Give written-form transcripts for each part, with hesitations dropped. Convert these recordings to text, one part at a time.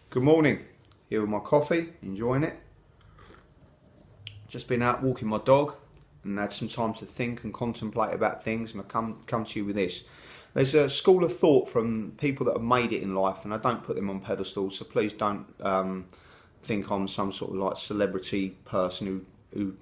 Good morning. Here with my coffee, enjoying it. Just been out walking my dog and had some time to think and contemplate about things, and I come to you with this. There's a school of thought from people that have made it in life, and I don't put them on pedestals, so please don't think I'm some sort of like celebrity person who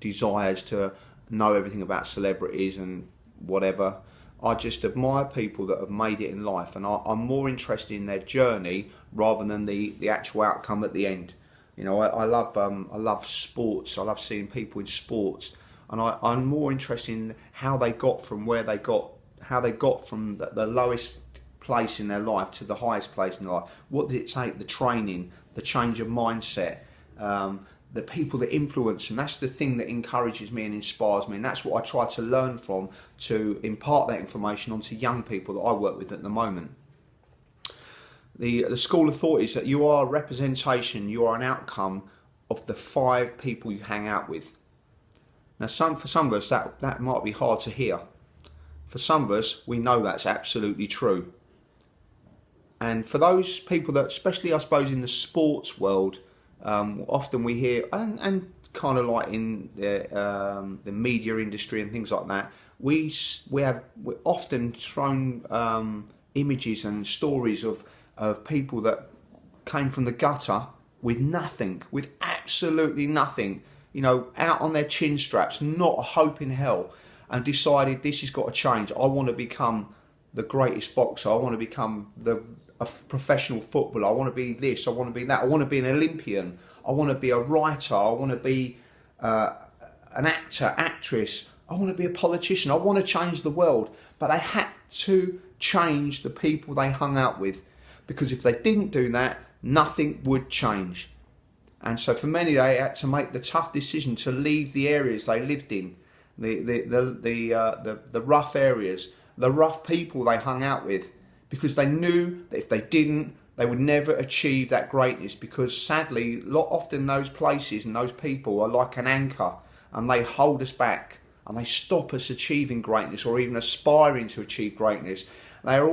desires to know everything about celebrities and whatever. I just admire people that have made it in life, and I'm more interested in their journey rather than the actual outcome at the end. You know, I love sports. I love seeing people in sports, and I'm more interested in how they got from where they got, how they got from the lowest place in their life to the highest place in their life. What did it take? The training, the change of mindset, the people that influence them. That's the thing that encourages me and inspires me, and that's what I try to learn from, to impart that information onto young people that I work with at the moment. The school of thought is that you are a representation, you are an outcome of the 5 people you hang out with. Now, for some of us, that might be hard to hear. For some of us, we know that's absolutely true. And for those people that, especially I suppose in the sports world, often we hear, and kind of like in the media industry and things like that, we're often thrown images and stories of people that came from the gutter with nothing, with absolutely nothing, you know, out on their chin straps, not a hope in hell, and decided this has got to change. I want to become the greatest boxer. I want to become a professional footballer. I want to be this. I want to be that. I want to be an Olympian. I want to be a writer. I want to be an actor, actress. I want to be a politician. I want to change the world. But they had to change the people they hung out with, because if they didn't do that, nothing would change. And so for many, they had to make the tough decision to leave the areas they lived in, the rough areas, the rough people they hung out with, because they knew that if they didn't, they would never achieve that greatness. Because sadly, often those places and those people are like an anchor, and they hold us back and they stop us achieving greatness or even aspiring to achieve greatness. They're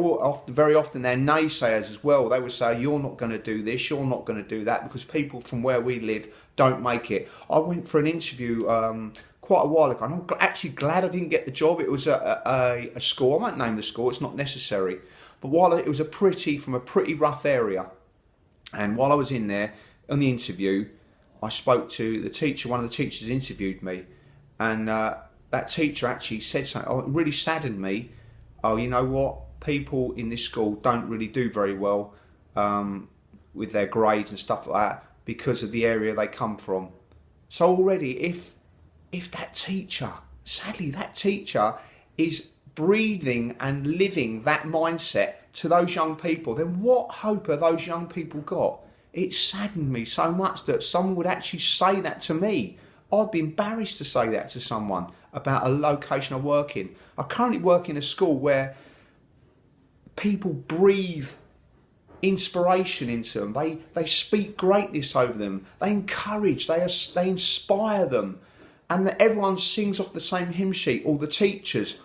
very often they're naysayers as well. They would say, you're not going to do this, you're not going to do that, because people from where we live don't make it. I went for an interview quite a while ago, and I'm actually glad I didn't get the job. It was a school, I won't name the school, it's not necessary. But while it was from a pretty rough area, and while I was in there on the interview, I spoke to the teacher. One of the teachers interviewed me, and that teacher actually said something. Oh, it really saddened me. Oh, you know what? People in this school don't really do very well with their grades and stuff like that because of the area they come from. So already, if that teacher, sadly, that teacher is breathing and living that mindset to those young people, then what hope have those young people got? It saddened me so much that someone would actually say that to me. I'd be embarrassed to say that to someone about a location I work in. I currently work in a school where people breathe inspiration into them. They speak greatness over them. They encourage, they inspire them. And that everyone sings off the same hymn sheet, all the teachers,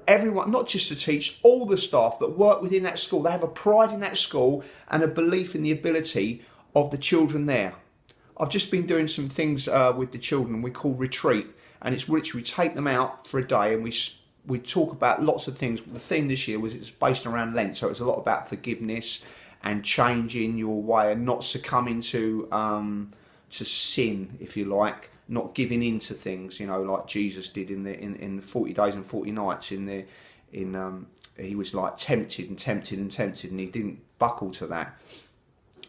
everyone, not just the teachers, all the staff that work within that school. They have a pride in that school and a belief in the ability of the children there. I've just been doing some things with the children we call retreat, and it's literally we take them out for a day and we talk about lots of things. The theme this year it's based around Lent, so it's a lot about forgiveness and changing your way and not succumbing to sin, if you like, not giving in to things, you know, like Jesus did in the 40 days and 40 nights. He was like tempted and he didn't buckle to that.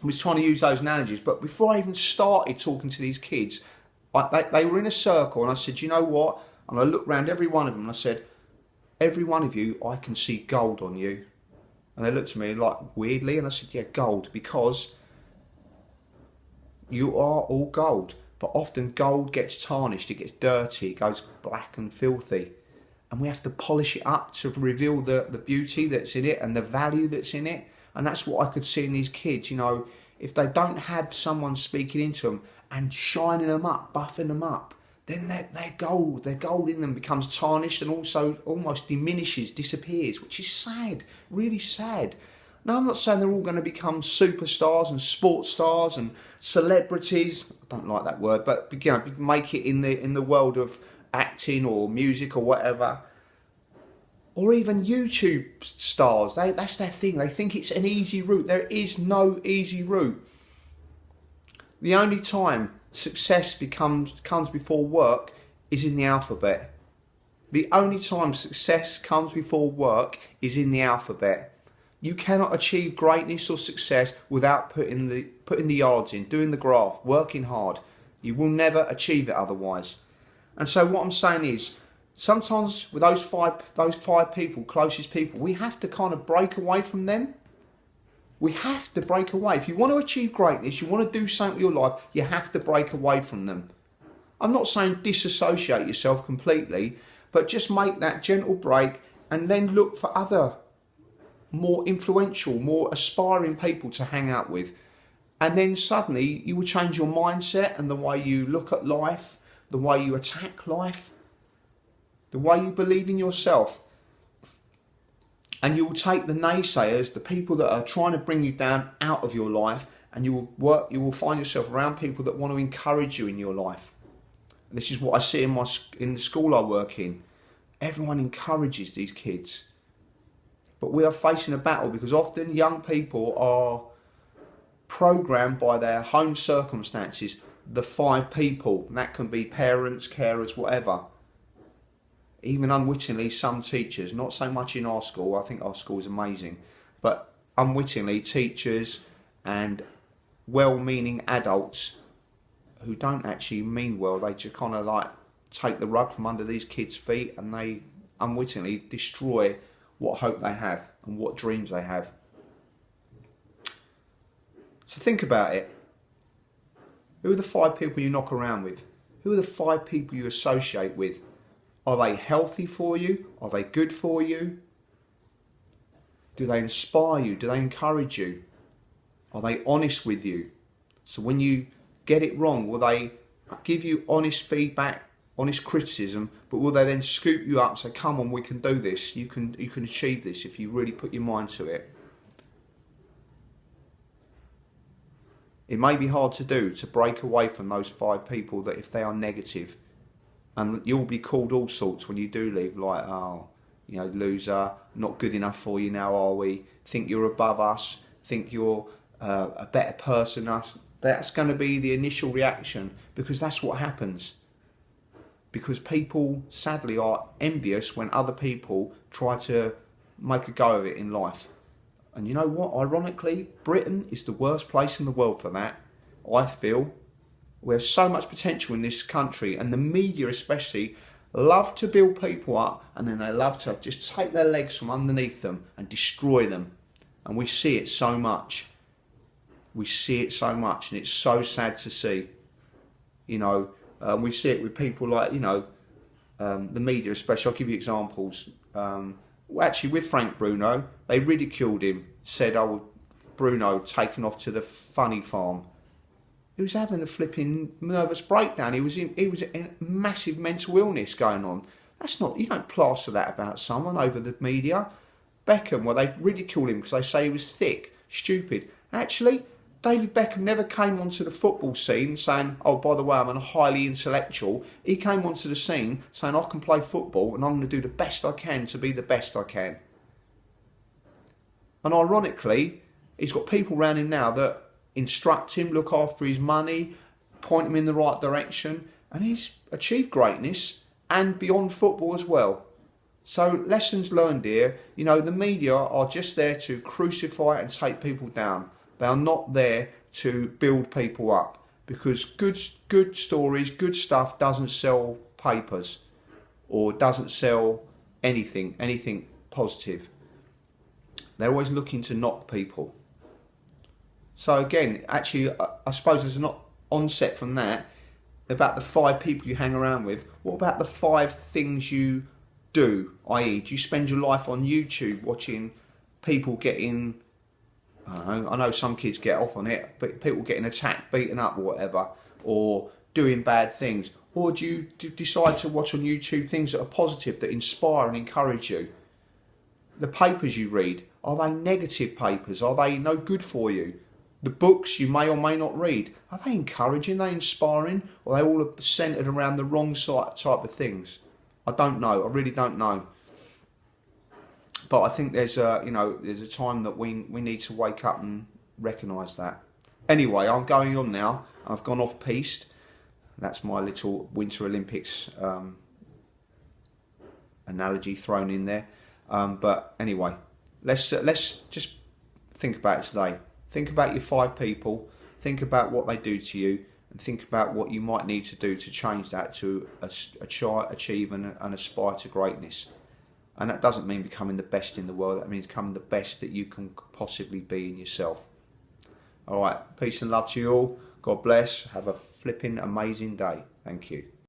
I was trying to use those analogies, but before I even started talking to these kids, they were in a circle, and I said, you know what? And I looked around every one of them and I said, every one of you, I can see gold on you. And they looked at me like weirdly, and I said, yeah, gold, because you are all gold. But often gold gets tarnished, it gets dirty, it goes black and filthy. And we have to polish it up to reveal the beauty that's in it and the value that's in it. And that's what I could see in these kids, you know, if they don't have someone speaking into them and shining them up, buffing them up, then their gold in them becomes tarnished and also almost diminishes, disappears, which is sad, really sad. No, I'm not saying they're all going to become superstars and sports stars and celebrities. I don't like that word, but make it in the world of acting or music or whatever. Or even YouTube stars. That's their thing. They think it's an easy route. There is no easy route. The only time success comes before work is in the alphabet. The only time success comes before work is in the alphabet. You cannot achieve greatness or success without putting the yards in, doing the graft, working hard. You will never achieve it otherwise. And so what I'm saying is, sometimes with those five people, closest people, we have to kind of break away from them. We have to break away. If you want to achieve greatness, you want to do something with your life, you have to break away from them. I'm not saying disassociate yourself completely, but just make that gentle break and then look for other more influential, more aspiring people to hang out with. And then suddenly you will change your mindset and the way you look at life, the way you attack life, the way you believe in yourself. And you will take the naysayers, the people that are trying to bring you down, out of your life, and you will find yourself around people that want to encourage you in your life. And this is what I see in the school I work in. Everyone encourages these kids. But we are facing a battle because often young people are programmed by their home circumstances, the five people. And that can be parents, carers, whatever. Even unwittingly, some teachers, not so much in our school, I think our school is amazing, but unwittingly teachers and well-meaning adults who don't actually mean well, they just kind of like take the rug from under these kids' feet and they unwittingly destroy what hope they have and what dreams they have. So think about it. Who are the five people you knock around with? Who are the five people you associate with? Are they healthy for you? Are they good for you? Do they inspire you? Do they encourage you? Are they honest with you? So when you get it wrong, will they give you honest feedback, honest criticism, but will they then scoop you up and say, come on, we can do this. You can achieve this if you really put your mind to it. It may be hard to do, to break away from those five people that if they are negative, and you'll be called all sorts when you do leave, like, oh, you know, loser, not good enough for you now, are we? Think you're above us, think you're a better person than us. That's going to be the initial reaction, because that's what happens. Because people, sadly, are envious when other people try to make a go of it in life. And you know what? Ironically, Britain is the worst place in the world for that, I feel. We have so much potential in this country, and the media especially love to build people up, and then they love to just take their legs from underneath them and destroy them. And we see it so much. We see it so much, and it's so sad to see. You know, we see it with people like, you know, the media especially. I'll give you examples. Actually, with Frank Bruno, they ridiculed him, said, oh, Bruno taken off to the funny farm. He was having a flipping nervous breakdown. He was in massive mental illness going on. That's not, you don't plaster that about someone over the media. Beckham, well, they ridiculed him because they say he was thick, stupid. Actually, David Beckham never came onto the football scene saying, oh, by the way, I'm a highly intellectual. He came onto the scene saying, I can play football and I'm going to do the best I can to be the best I can. And ironically, he's got people around him now that instruct him, look after his money, point him in the right direction, and he's achieved greatness and beyond football as well. So lessons learned here, you know, the media are just there to crucify and take people down. They are not there to build people up, because good stories, good stuff doesn't sell papers or doesn't sell anything positive. They're always looking to knock people. So again, actually, I suppose there's an onset from that about the five people you hang around with. What about the five things you do? I.e., do you spend your life on YouTube watching people getting, I know some kids get off on it, but people getting attacked, beaten up or whatever, or doing bad things? Or do you decide to watch on YouTube things that are positive, that inspire and encourage you? the papers you read, are they negative papers? Are they no good for you? The books you may or may not read, are they encouraging, are they inspiring, or are they all centred around the wrong type of things? I don't know. I really don't know. But I think there's a time that we need to wake up and recognise that. Anyway, I'm going on now. I've gone off piste. That's my little Winter Olympics analogy thrown in there. But anyway, let's just think about it today. Think about your 5 people. Think about what they do to you, and think about what you might need to do to change that to achieve and aspire to greatness. And that doesn't mean becoming the best in the world. That means becoming the best that you can possibly be in yourself. All right, peace and love to you all. God bless. Have a flipping amazing day. Thank you.